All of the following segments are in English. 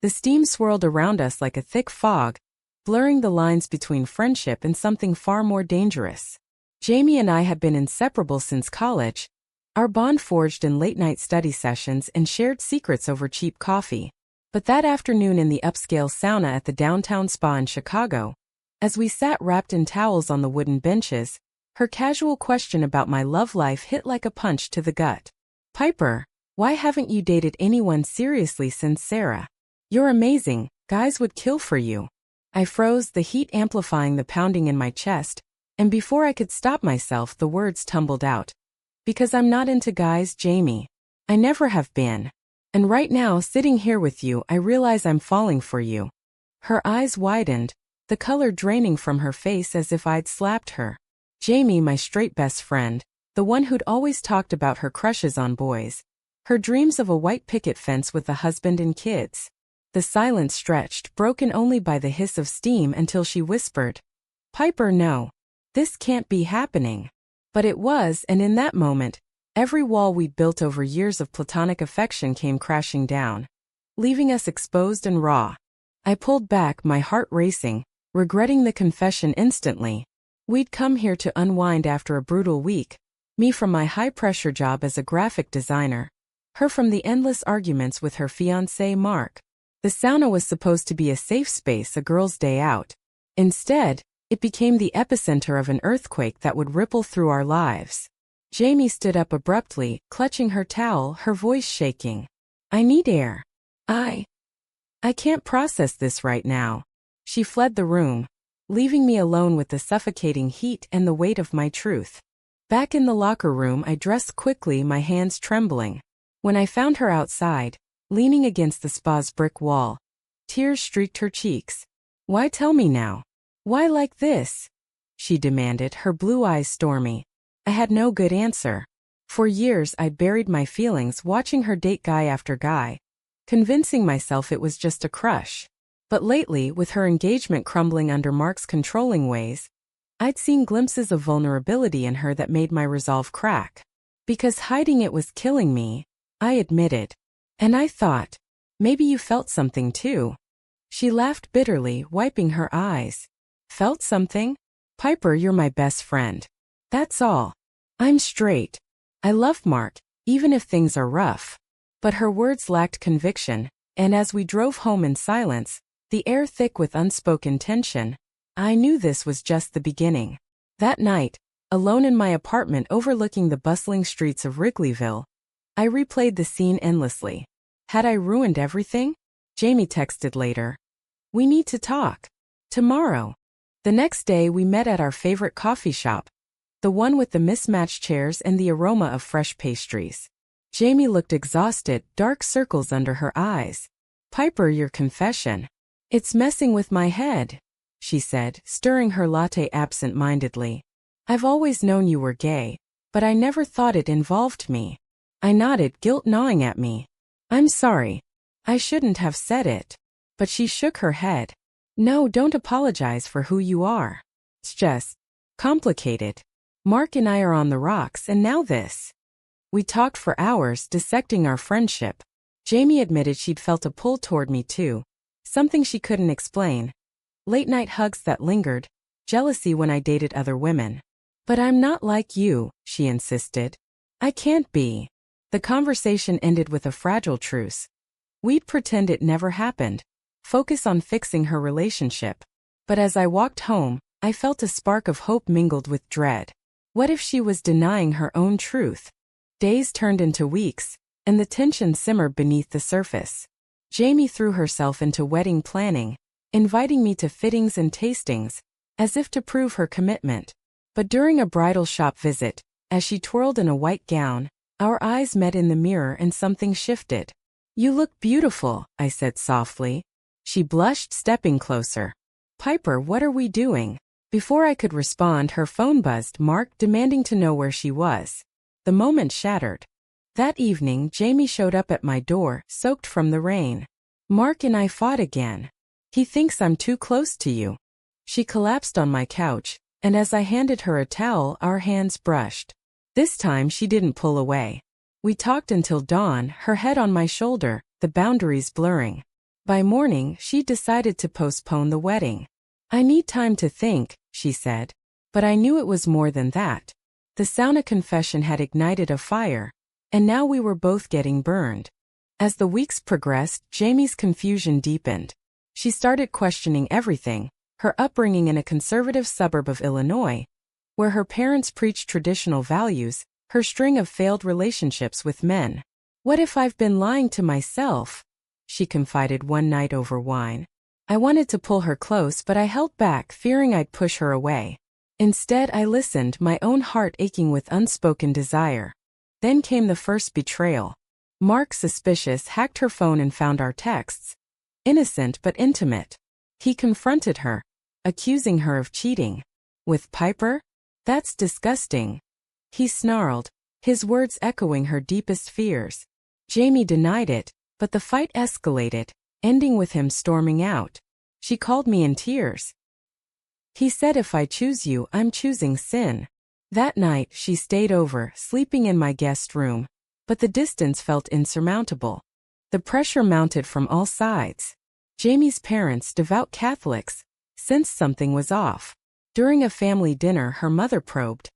The steam swirled around us like a thick fog, blurring the lines between friendship and something far more dangerous. Jamie and I had been inseparable since college, our bond forged in late-night study sessions and shared secrets over cheap coffee. But that afternoon in the upscale sauna at the downtown spa in Chicago, as we sat wrapped in towels on the wooden benches, her casual question about my love life hit like a punch to the gut. "Piper, why haven't you dated anyone seriously since Sarah? You're amazing, guys would kill for you." I froze, the heat amplifying the pounding in my chest, and before I could stop myself the words tumbled out. "Because I'm not into guys, Jamie. I never have been. And right now, sitting here with you, I realize I'm falling for you." Her eyes widened, the color draining from her face as if I'd slapped her. Jamie, my straight best friend, the one who'd always talked about her crushes on boys, her dreams of a white picket fence with a husband and kids. The silence stretched, broken only by the hiss of steam until she whispered, "Piper, no. This can't be happening." But it was, and in that moment, every wall we'd built over years of platonic affection came crashing down, leaving us exposed and raw. I pulled back, my heart racing, regretting the confession instantly. We'd come here to unwind after a brutal week, me from my high-pressure job as a graphic designer, her from the endless arguments with her fiancé Mark. The sauna was supposed to be a safe space, a girl's day out. Instead, it became the epicenter of an earthquake that would ripple through our lives. Jamie stood up abruptly, clutching her towel, her voice shaking. "I need air. I can't process this right now." She fled the room, leaving me alone with the suffocating heat and the weight of my truth. Back in the locker room, I dressed quickly, my hands trembling. When I found her outside, leaning against the spa's brick wall, tears streaked her cheeks. "Why tell me now? Why like this?" she demanded, her blue eyes stormy. I had no good answer. For years I'd buried my feelings, watching her date guy after guy, convincing myself it was just a crush. But lately, with her engagement crumbling under Mark's controlling ways, I'd seen glimpses of vulnerability in her that made my resolve crack. Because hiding it was killing me, I admitted. "And I thought, maybe you felt something too." She laughed bitterly, wiping her eyes. "Felt something? Piper, you're my best friend. That's all. I'm straight. I love Mark, even if things are rough." But her words lacked conviction, and as we drove home in silence, the air thick with unspoken tension, I knew this was just the beginning. That night, alone in my apartment overlooking the bustling streets of Wrigleyville, I replayed the scene endlessly. Had I ruined everything? Jamie texted later. "We need to talk. Tomorrow." The next day we met at our favorite coffee shop, the one with the mismatched chairs and the aroma of fresh pastries. Jamie looked exhausted, dark circles under her eyes. "Piper, your confession. It's messing with my head," she said, stirring her latte absent-mindedly. "I've always known you were gay, but I never thought it involved me." I nodded, guilt gnawing at me. "I'm sorry. I shouldn't have said it." But she shook her head. "No, don't apologize for who you are. It's just complicated. Mark and I are on the rocks, and now this." We talked for hours, dissecting our friendship. Jamie admitted she'd felt a pull toward me too, something she couldn't explain. Late-night hugs that lingered, jealousy when I dated other women. "But I'm not like you," she insisted. "I can't be." The conversation ended with a fragile truce. We'd pretend it never happened, focus on fixing her relationship. But as I walked home, I felt a spark of hope mingled with dread. What if she was denying her own truth? Days turned into weeks, and the tension simmered beneath the surface. Jamie threw herself into wedding planning, inviting me to fittings and tastings, as if to prove her commitment. But during a bridal shop visit, as she twirled in a white gown, our eyes met in the mirror and something shifted. "You look beautiful," I said softly. She blushed, stepping closer. "Piper, what are we doing?" Before I could respond, her phone buzzed, Mark demanding to know where she was. The moment shattered. That evening, Jamie showed up at my door, soaked from the rain. "Mark and I fought again. He thinks I'm too close to you." She collapsed on my couch, and as I handed her a towel, our hands brushed. This time she didn't pull away. We talked until dawn, her head on my shoulder, the boundaries blurring. By morning, she decided to postpone the wedding. I need time to think, she said. But I knew it was more than that. The sauna confession had ignited a fire, and now we were both getting burned. As the weeks progressed, Jamie's confusion deepened. She started questioning everything, her upbringing in a conservative suburb of Illinois, where her parents preached traditional values, her string of failed relationships with men. What if I've been lying to myself? She confided one night over wine. I wanted to pull her close, but I held back, fearing I'd push her away. Instead, I listened, my own heart aching with unspoken desire. Then came the first betrayal. Mark, suspicious, hacked her phone and found our texts. Innocent but intimate. He confronted her, accusing her of cheating. With Piper? That's disgusting. He snarled, his words echoing her deepest fears. Jamie denied it, but the fight escalated, ending with him storming out. She called me in tears. He said, if I choose you, I'm choosing sin. That night, she stayed over, sleeping in my guest room, but the distance felt insurmountable. The pressure mounted from all sides. Jamie's parents, devout Catholics, sensed something was off. During a family dinner, her mother probed,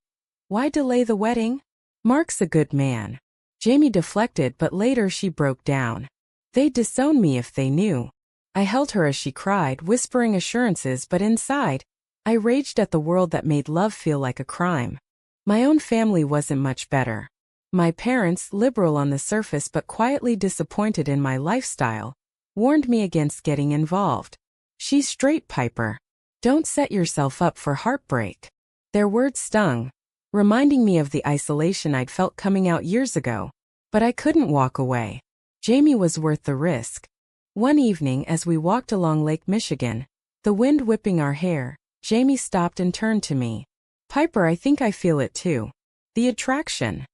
"Why delay the wedding? Mark's a good man." Jamie deflected, but later she broke down. "They'd disown me if they knew." I held her as she cried, whispering assurances, but inside, I raged at the world that made love feel like a crime. My own family wasn't much better. My parents, liberal on the surface but quietly disappointed in my lifestyle, warned me against getting involved. "She's straight, Piper. Don't set yourself up for heartbreak." Their words stung, reminding me of the isolation I'd felt coming out years ago. But I couldn't walk away. Jamie was worth the risk. One evening, as we walked along Lake Michigan, the wind whipping our hair, Jamie stopped and turned to me. "Piper, I think I feel it too. The attraction."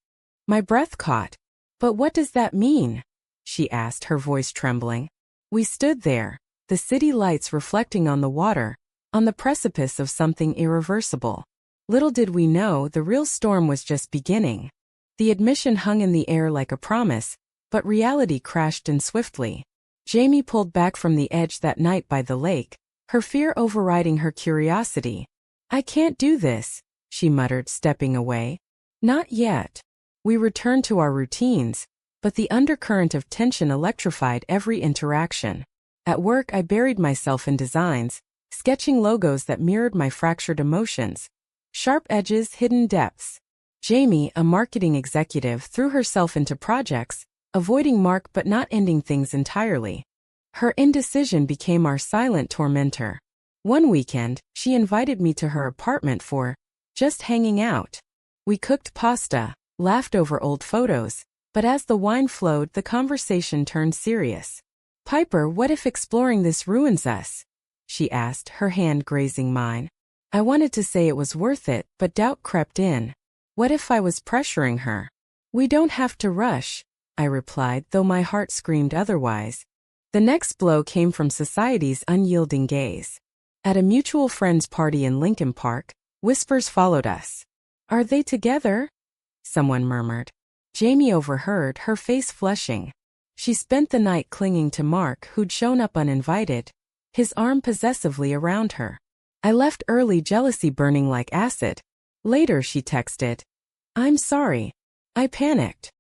My breath caught. "But what does that mean?" she asked, her voice trembling. We stood there, the city lights reflecting on the water, on the precipice of something irreversible. Little did we know, the real storm was just beginning. The admission hung in the air like a promise, but reality crashed in swiftly. Jamie pulled back from the edge that night by the lake, her fear overriding her curiosity. "I can't do this," she muttered, stepping away. "Not yet." We returned to our routines, but the undercurrent of tension electrified every interaction. At work, I buried myself in designs, sketching logos that mirrored my fractured emotions. Sharp edges, hidden depths. Jamie, a marketing executive, threw herself into projects, avoiding Mark but not ending things entirely. Her indecision became our silent tormentor. One weekend, she invited me to her apartment for just hanging out. We cooked pasta, laughed over old photos, but as the wine flowed, the conversation turned serious. "Piper, what if exploring this ruins us?" she asked, her hand grazing mine. I wanted to say it was worth it, but doubt crept in. What if I was pressuring her? "We don't have to rush," I replied, though my heart screamed otherwise. The next blow came from society's unyielding gaze. At a mutual friend's party in Lincoln Park, whispers followed us. "Are they together?" someone murmured. Jamie overheard, her face flushing. She spent the night clinging to Mark, who'd shown up uninvited, his arm possessively around her. I left early, jealousy burning like acid. Later, she texted, "I'm sorry. I panicked."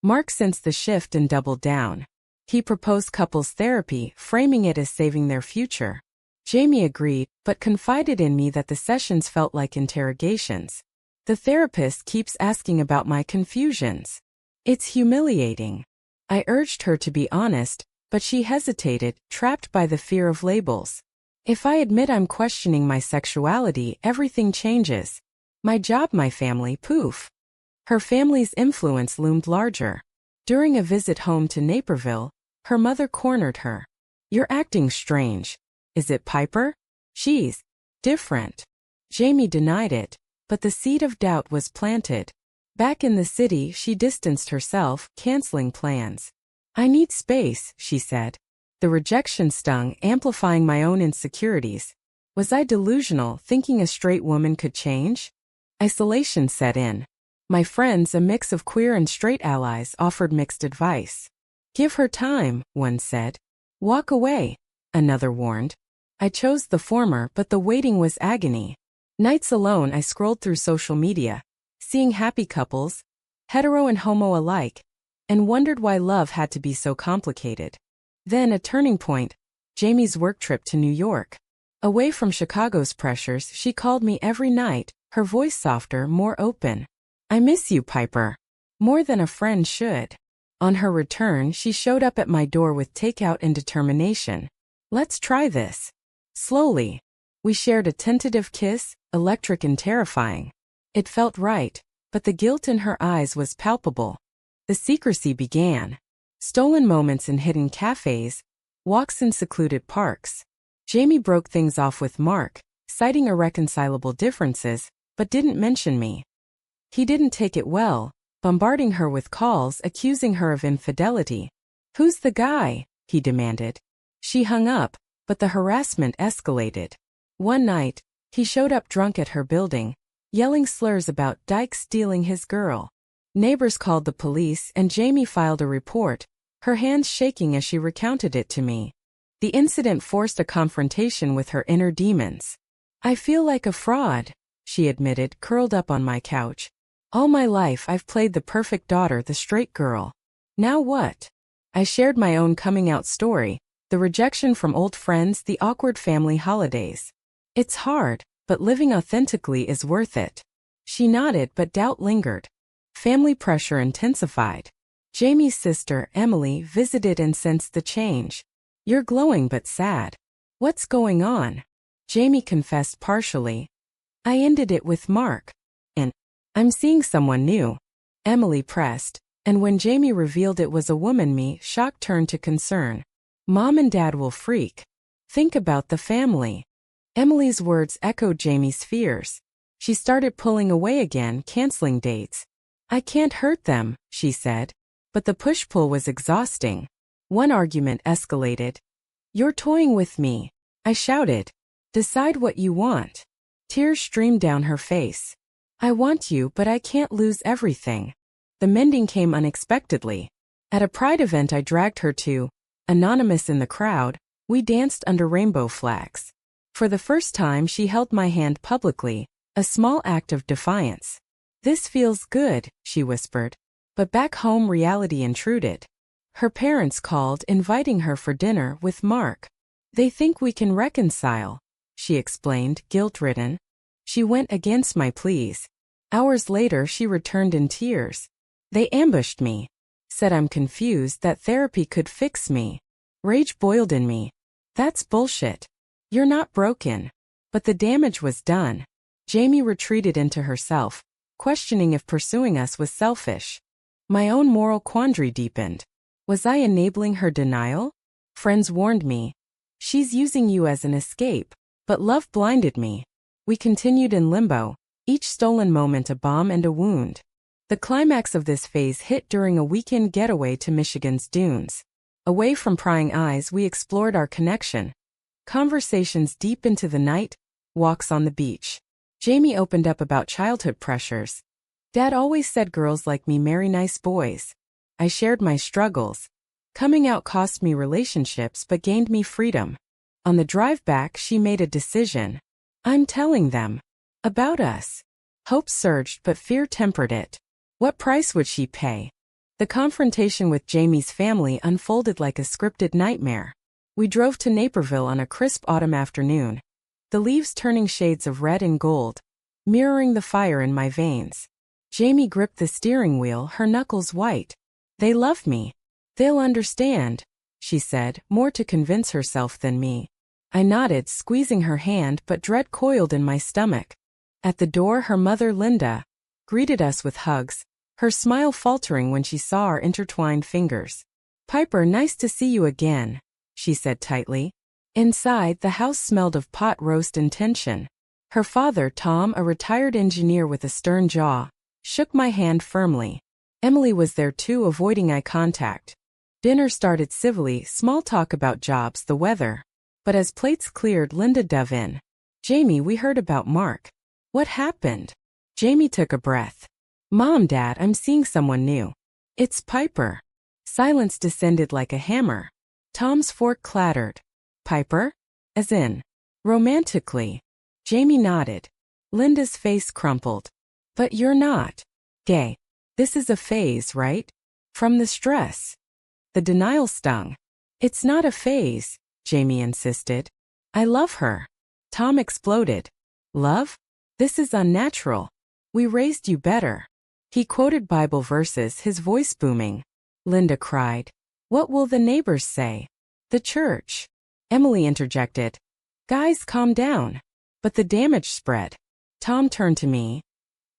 Mark sensed the shift and doubled down. He proposed couples therapy, framing it as saving their future. Jamie agreed, but confided in me that the sessions felt like interrogations. "The therapist keeps asking about my confusions. It's humiliating." I urged her to be honest, but she hesitated, trapped by the fear of labels. "If I admit I'm questioning my sexuality, everything changes. My job, my family, poof." Her family's influence loomed larger. During a visit home to Naperville, her mother cornered her. "You're acting strange. Is it Piper? She's different." Jamie denied it, but the seed of doubt was planted. Back in the city, she distanced herself, canceling plans. "I need space," she said. The rejection stung, amplifying my own insecurities. Was I delusional, thinking a straight woman could change? Isolation set in. My friends, a mix of queer and straight allies, offered mixed advice. "Give her time," one said. "Walk away." another warned. I chose the former, but the waiting was agony. Nights alone I scrolled through social media, seeing happy couples, hetero and homo alike, and wondered why love had to be so complicated. Then a turning point, Jamie's work trip to New York. Away from Chicago's pressures, she called me every night, her voice softer, more open. I miss you, Piper. More than a friend should. On her return, she showed up at my door with takeout and determination. Let's try this. Slowly. We shared a tentative kiss, electric and terrifying. It felt right, but the guilt in her eyes was palpable. The secrecy began. Stolen moments in hidden cafes, walks in secluded parks. Jamie broke things off with Mark, citing irreconcilable differences, but didn't mention me. He didn't take it well, bombarding her with calls accusing her of infidelity. Who's the guy? He demanded. She hung up, but the harassment escalated. One night, he showed up drunk at her building, yelling slurs about Dyke stealing his girl. Neighbors called the police and Jamie filed a report, her hands shaking as she recounted it to me. The incident forced a confrontation with her inner demons. I feel like a fraud, she admitted, curled up on my couch. All my life I've played the perfect daughter, the straight girl. Now what? I shared my own coming out story, the rejection from old friends, the awkward family holidays. It's hard, but living authentically is worth it. She nodded, but doubt lingered. Family pressure intensified. Jamie's sister, Emily, visited and sensed the change. You're glowing but sad. What's going on? Jamie confessed partially. I ended it with Mark. And I'm seeing someone new. Emily pressed, and when Jamie revealed it was a woman, shock turned to concern. Mom and Dad will freak. Think about the family. Emily's words echoed Jamie's fears. She started pulling away again, canceling dates. I can't hurt them, she said. But the push-pull was exhausting. One argument escalated. You're toying with me, I shouted. Decide what you want. Tears streamed down her face. I want you, but I can't lose everything. The mending came unexpectedly. At a pride event I dragged her to, anonymous in the crowd, we danced under rainbow flags. For the first time she held my hand publicly, a small act of defiance. This feels good, she whispered. But back home reality intruded. Her parents called, inviting her for dinner with Mark. They think we can reconcile, she explained, guilt-ridden. She went against my pleas. Hours later she returned in tears. They ambushed me. Said I'm confused, that therapy could fix me. Rage boiled in me. That's bullshit. You're not broken. But the damage was done. Jamie retreated into herself, questioning if pursuing us was selfish. My own moral quandary deepened. Was I enabling her denial? Friends warned me. She's using you as an escape. But love blinded me. We continued in limbo, each stolen moment a bomb and a wound. The climax of this phase hit during a weekend getaway to Michigan's dunes. Away from prying eyes, we explored our connection. Conversations deep into the night, walks on the beach. Jamie opened up about childhood pressures. Dad always said girls like me marry nice boys. I shared my struggles. Coming out cost me relationships but gained me freedom. On the drive back, she made a decision. I'm telling them. About us. Hope surged but fear tempered it. What price would she pay? The confrontation with Jamie's family unfolded like a scripted nightmare. We drove to Naperville on a crisp autumn afternoon. The leaves turning shades of red and gold, mirroring the fire in my veins. Jamie gripped the steering wheel, her knuckles white. They love me. They'll understand, she said, more to convince herself than me. I nodded, squeezing her hand, but dread coiled in my stomach. At the door, her mother, Linda, greeted us with hugs, her smile faltering when she saw our intertwined fingers. Piper, nice to see you again, she said tightly. Inside, the house smelled of pot roast and tension. Her father, Tom, a retired engineer with a stern jaw, shook my hand firmly. Emily was there too, avoiding eye contact. Dinner started civilly, small talk about jobs, the weather. But as plates cleared, Linda dove in. Jamie, we heard about Mark. What happened? Jamie took a breath. Mom, Dad, I'm seeing someone new. It's Piper. Silence descended like a hammer. Tom's fork clattered. Piper? As in, romantically. Jamie nodded. Linda's face crumpled. But you're not gay. This is a phase, right? From the stress. The denial stung. It's not a phase, Jamie insisted. I love her. Tom exploded. Love? This is unnatural. We raised you better. He quoted Bible verses, his voice booming. Linda cried. What will the neighbors say? The church. Emily interjected. Guys, calm down. But the damage spread. Tom turned to me.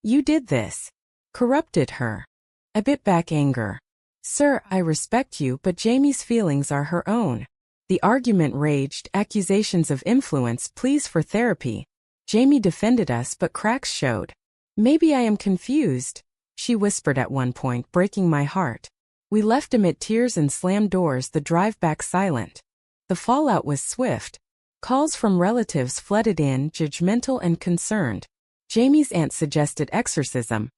You did this. Corrupted her. I bit back anger. Sir, I respect you, but Jamie's feelings are her own. The argument raged, accusations of influence, pleas for therapy. Jamie defended us, but cracks showed. Maybe I am confused, she whispered at one point, breaking my heart. We left amid tears and slammed doors, the drive back silent. The fallout was swift. Calls from relatives flooded in, judgmental and concerned. Jamie's aunt suggested exorcism.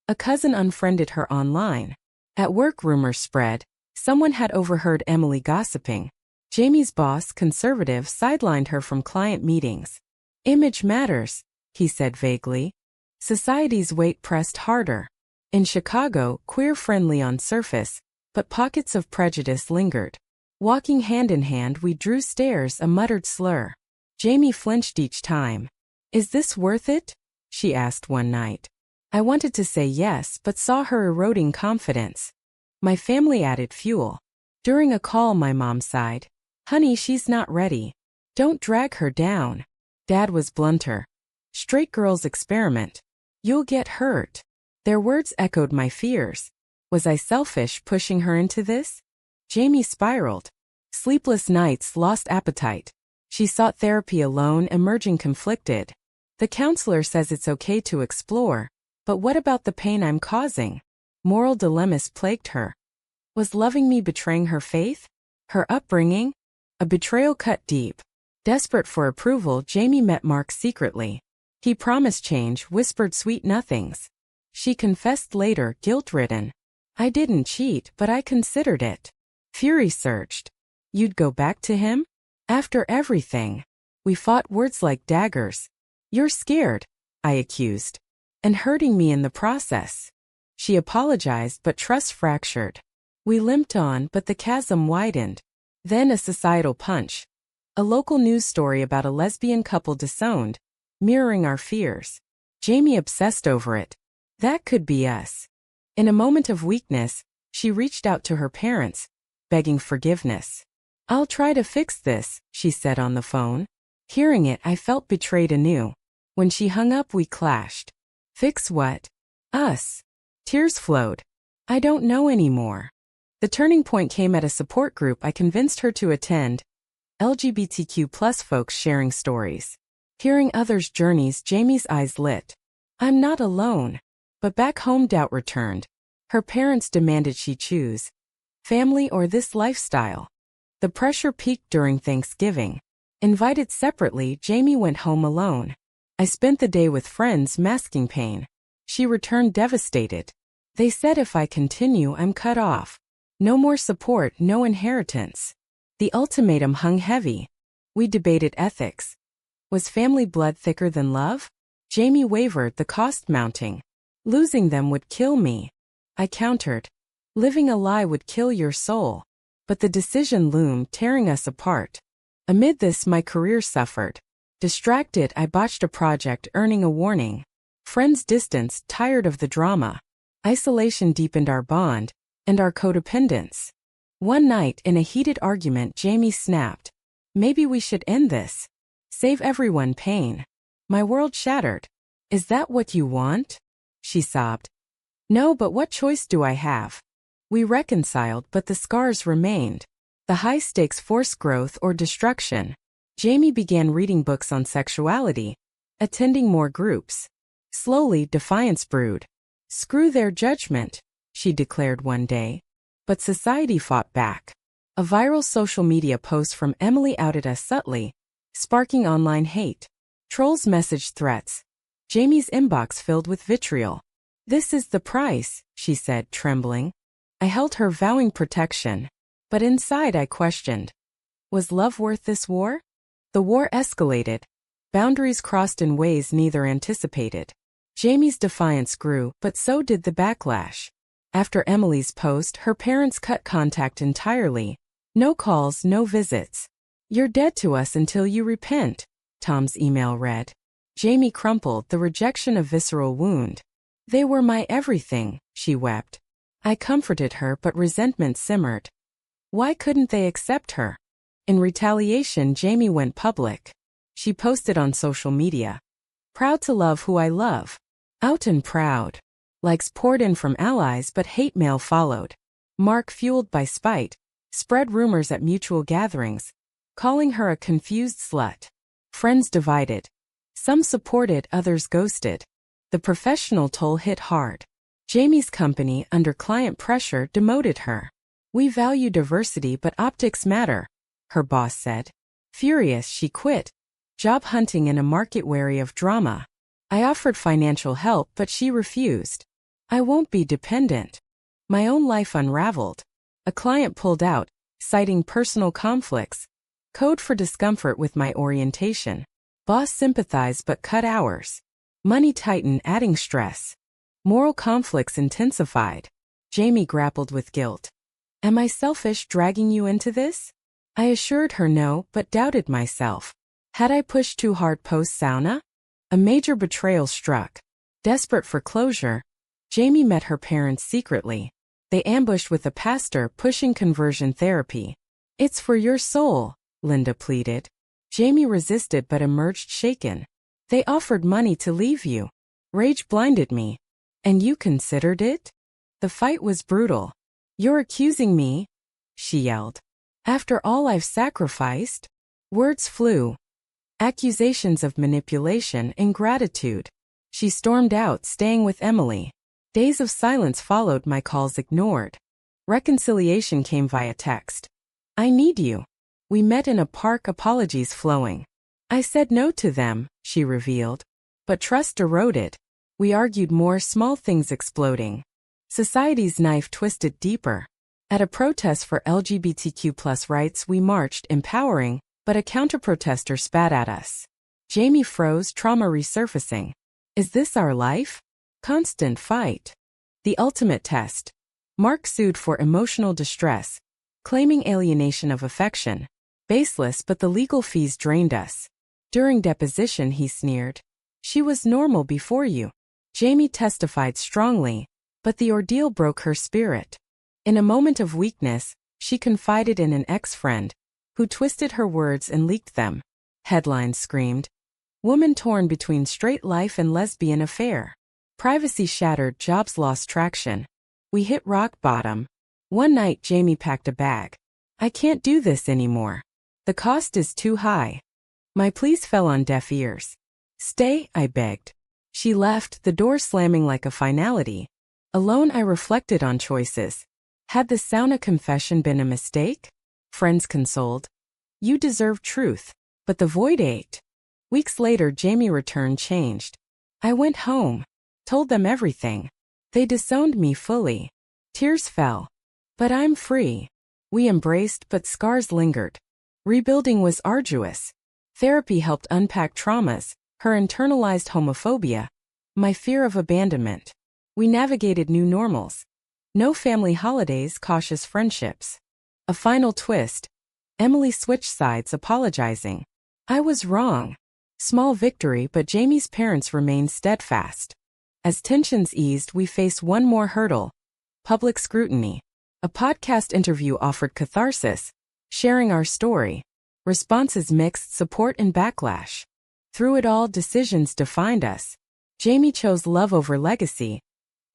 A cousin unfriended her online. At work, rumors spread. Someone had overheard Emily gossiping. Jamie's boss, conservative, sidelined her from client meetings. Image matters, he said vaguely. Society's weight pressed harder. In Chicago, queer-friendly on surface, but pockets of prejudice lingered. Walking hand in hand, we drew stairs, a muttered slur. Jamie flinched each time. Is this worth it? She asked one night. I wanted to say yes, but saw her eroding confidence. My family added fuel. During a call, my mom sighed. Honey, she's not ready. Don't drag her down. Dad was blunter. Straight girls experiment. You'll get hurt. Their words echoed my fears. Was I selfish pushing her into this? Jamie spiraled. Sleepless nights, lost appetite. She sought therapy alone, emerging conflicted. The counselor says it's okay to explore, but what about the pain I'm causing? Moral dilemmas plagued her. Was loving me betraying her faith? Her upbringing? A betrayal cut deep. Desperate for approval, Jamie met Mark secretly. He promised change, whispered sweet nothings. She confessed later, guilt-ridden. I didn't cheat, but I considered it. Fury surged. You'd go back to him? After everything. We fought, words like daggers. You're scared, I accused. And hurting me in the process. She apologized, but trust fractured. We limped on, but the chasm widened. Then a societal punch. A local news story about a lesbian couple disowned, mirroring our fears. Jamie obsessed over it. That could be us. In a moment of weakness, she reached out to her parents, begging forgiveness. I'll try to fix this, she said on the phone. Hearing it, I felt betrayed anew. When she hung up, we clashed. Fix what? Us. Tears flowed. I don't know anymore. The turning point came at a support group I convinced her to attend. LGBTQ+ folks sharing stories. Hearing others' journeys, Jamie's eyes lit. I'm not alone. But back home, doubt returned. Her parents demanded she choose family or this lifestyle. The pressure peaked during Thanksgiving. Invited separately, Jamie went home alone. I spent the day with friends masking pain. She returned devastated. They said if I continue, I'm cut off. No more support, no inheritance. The ultimatum hung heavy. We debated ethics. Was family blood thicker than love? Jamie wavered, the cost mounting. Losing them would kill me. I countered. Living a lie would kill your soul. But the decision loomed, tearing us apart. Amid this, my career suffered. Distracted, I botched a project, earning a warning. Friends distanced, tired of the drama. Isolation deepened our bond, and our codependence. One night, in a heated argument, Jamie snapped. Maybe we should end this. Save everyone pain. My world shattered. Is that what you want? She sobbed. No, but what choice do I have? We reconciled, but the scars remained. The high stakes forced growth or destruction. Jamie began reading books on sexuality, attending more groups. Slowly, defiance brewed. Screw their judgment, she declared one day. But society fought back. A viral social media post from Emily outed us subtly, sparking online hate. Trolls messaged threats. Jamie's inbox filled with vitriol. This is the price, she said, trembling. I held her, vowing protection. But inside I questioned. Was love worth this war? The war escalated. Boundaries crossed in ways neither anticipated. Jamie's defiance grew, but so did the backlash. After Emily's post, her parents cut contact entirely. No calls, no visits. "You're dead to us until you repent," Tom's email read. Jamie crumpled, the rejection a visceral wound. "They were my everything," she wept. I comforted her, but resentment simmered. Why couldn't they accept her? In retaliation, Jamie went public. She posted on social media. "Proud to love who I love. Out and proud." Likes poured in from allies, but hate mail followed. Mark, fueled by spite, spread rumors at mutual gatherings, calling her a confused slut. Friends divided. Some supported, others ghosted. The professional toll hit hard. Jamie's company, under client pressure, demoted her. "We value diversity, but optics matter," her boss said. Furious, she quit, job hunting in a market wary of drama. I offered financial help, but she refused. "I won't be dependent." My own life unraveled. A client pulled out, citing personal conflicts. Code for discomfort with my orientation. Boss sympathized but cut hours. Money tightened, adding stress. Moral conflicts intensified. Jamie grappled with guilt. "Am I selfish dragging you into this?" I assured her no, but doubted myself. Had I pushed too hard post-Sauna? A major betrayal struck. Desperate for closure, Jamie met her parents secretly. They ambushed with a pastor pushing conversion therapy. "It's for your soul," Linda pleaded. Jamie resisted but emerged shaken. "They offered money to leave you." Rage blinded me. "And you considered it?" The fight was brutal. "You're accusing me?" she yelled. "After all I've sacrificed?" Words flew. Accusations of manipulation, ingratitude. She stormed out, staying with Emily. Days of silence followed, my calls ignored. Reconciliation came via text. "I need you." We met in a park, apologies flowing. "I said no to them," she revealed. But trust eroded. We argued more, small things exploding. Society's knife twisted deeper. At a protest for LGBTQ+ rights, we marched, empowering, but a counter-protester spat at us. Jamie froze, trauma resurfacing. Is this our life? Constant fight. The ultimate test. Mark sued for emotional distress, claiming alienation of affection. Baseless, but the legal fees drained us. During deposition, he sneered. "She was normal before you." Jamie testified strongly, but the ordeal broke her spirit. In a moment of weakness, she confided in an ex-friend, who twisted her words and leaked them. Headlines screamed. "Woman torn between straight life and lesbian affair." Privacy shattered, jobs lost traction. We hit rock bottom. One night Jamie packed a bag. "I can't do this anymore. The cost is too high." My pleas fell on deaf ears. "Stay," I begged. She left, the door slamming like a finality. Alone I reflected on choices. Had the sauna confession been a mistake? Friends consoled. "You deserve truth." But the void ached. Weeks later, Jamie returned changed. I went home. Told them everything. They disowned me fully. Tears fell. But I'm free. We embraced, but scars lingered. Rebuilding was arduous. Therapy helped unpack traumas, her internalized homophobia, my fear of abandonment. We navigated new normals. No family holidays, cautious friendships. A final twist. Emily switched sides, apologizing. I was wrong. Small victory, but Jamie's parents remained steadfast. As tensions eased, we faced one more hurdle. Public scrutiny. A podcast interview offered catharsis, sharing our story. Responses mixed, support and backlash. Through it all, decisions defined us. Jamie chose love over legacy.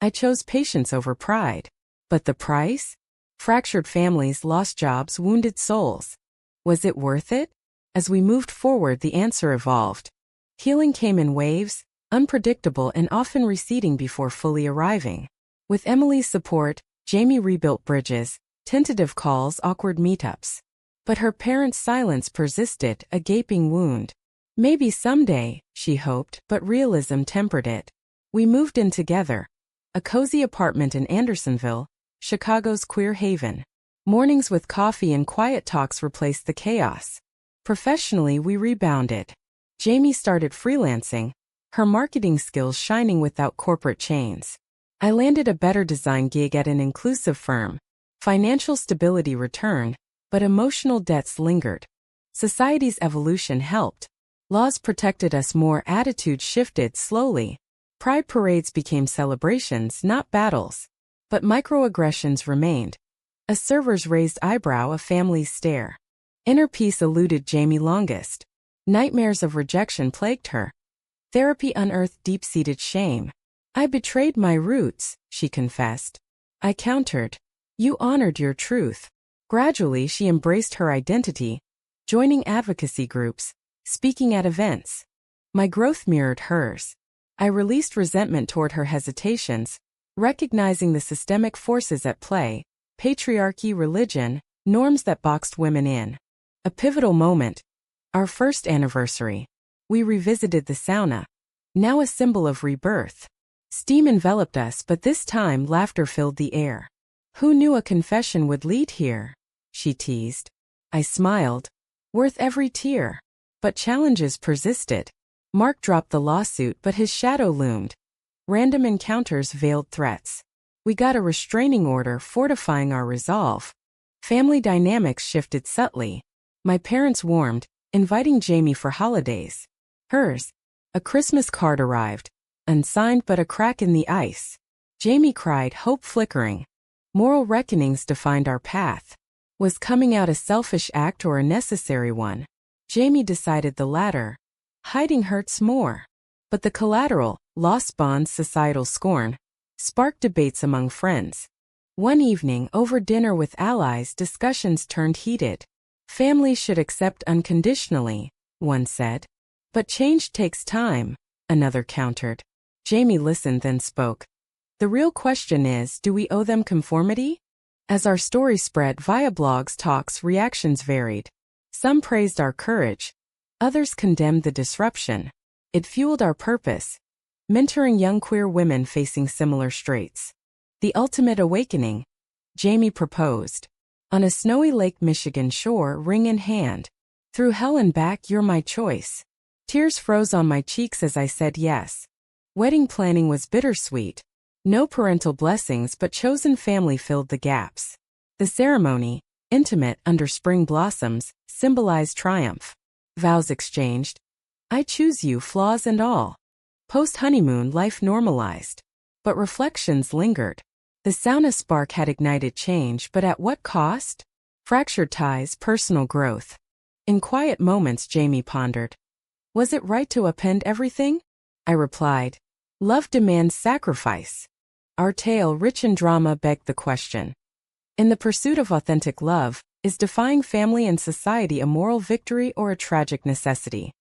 I chose patience over pride. But the price? Fractured families, lost jobs, wounded souls. Was it worth it? As we moved forward, the answer evolved. Healing came in waves, unpredictable and often receding before fully arriving. With Emily's support, Jamie rebuilt bridges, tentative calls, awkward meetups. But her parents' silence persisted, a gaping wound. Maybe someday, she hoped, but realism tempered it. We moved in together. A cozy apartment in Andersonville, Chicago's queer haven. Mornings with coffee and quiet talks replaced the chaos. Professionally, we rebounded. Jamie started freelancing, her marketing skills shining without corporate chains. I landed a better design gig at an inclusive firm. Financial stability returned, but emotional debts lingered. Society's evolution helped. Laws protected us more, attitudes shifted slowly. Pride parades became celebrations, not battles. But microaggressions remained. A server's raised eyebrow, a family's stare. Inner peace eluded Jamie longest. Nightmares of rejection plagued her. Therapy unearthed deep-seated shame. I betrayed my roots, she confessed. I countered. You honored your truth. Gradually, she embraced her identity, joining advocacy groups, speaking at events. My growth mirrored hers. I released resentment toward her hesitations, recognizing the systemic forces at play: patriarchy, religion, norms that boxed women in. A pivotal moment. Our first anniversary. We revisited the sauna. Now a symbol of rebirth. Steam enveloped us, but this time laughter filled the air. Who knew a confession would lead here? She teased. I smiled. Worth every tear. But challenges persisted. Mark dropped the lawsuit, but his shadow loomed. Random encounters veiled threats. We got a restraining order, fortifying our resolve. Family dynamics shifted subtly. My parents warmed, inviting Jamie for holidays. Hers. A Christmas card arrived. Unsigned, but a crack in the ice. Jamie cried, hope flickering. Moral reckonings defined our path. Was coming out a selfish act or a necessary one? Jamie decided the latter. Hiding hurts more. But the collateral, lost bonds, societal scorn, sparked debates among friends. One evening, over dinner with allies, discussions turned heated. Families should accept unconditionally, one said. But change takes time, another countered. Jamie listened, then spoke. The real question is, do we owe them conformity? As our story spread via blogs, talks, reactions varied. Some praised our courage. Others condemned the disruption. It fueled our purpose, mentoring young queer women facing similar straits. The ultimate awakening, Jamie proposed. On a snowy Lake Michigan shore, ring in hand. Through hell and back, you're my choice. Tears froze on my cheeks as I said yes. Wedding planning was bittersweet. No parental blessings, but chosen family filled the gaps. The ceremony, intimate under spring blossoms, symbolized triumph. Vows exchanged. I choose you, flaws and all. Post-honeymoon, life normalized. But reflections lingered. The sauna spark had ignited change, but at what cost? Fractured ties, personal growth. In quiet moments, Jamie pondered. Was it right to upend everything? I replied. Love demands sacrifice. Our tale, rich in drama, begged the question. In the pursuit of authentic love, is defying family and society a moral victory or a tragic necessity?